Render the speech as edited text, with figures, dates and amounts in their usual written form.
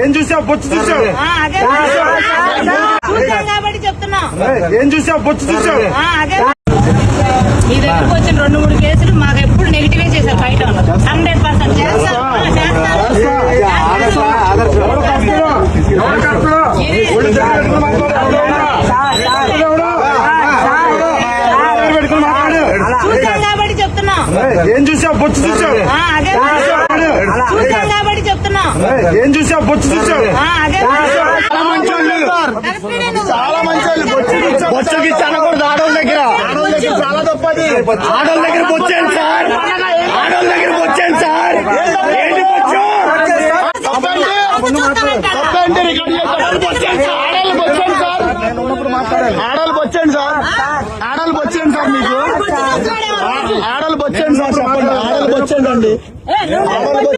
ఏం చూసావు? బొచ్చు చూసావు? చూసాం కాబట్టి చెప్తున్నా. ఏం చూసావు? బొచ్చు చూసావు? మీ దగ్గరకు వచ్చిన 2-3 కేసులు మాకు ఎప్పుడు నెగిటివే చేశారు. బయట 100% చేస్తారు. చూసాం కాబట్టి చెప్తున్నా. ఏం చూసావు? బొచ్చు చూసావు? చూసాం కాబట్టి చెప్తున్నా. ఏం చూసావు? బొచ్చు చూసావు? చాలా మంచి బొచ్చుకి అనకూడదు. ఆడోళ్ళ దగ్గర చాలా తప్పది. ఆడోళ్ళ దగ్గర బొచ్చాను సార్. ఆడోళ్ళ దగ్గర బొచ్చాను సార్. ఏంటి బొచ్చు? ఆడోళ్ళు బొచ్చాను సార్. ఆడోళ్ళు బొచ్చాను సార్. ఆడోళ్ళు బొచ్చాను సార్. మీకు ఆడోళ్ళు బొచ్చాను సార్. చెప్పండి. ఆడోళ్ళు బొచ్చాను అండి.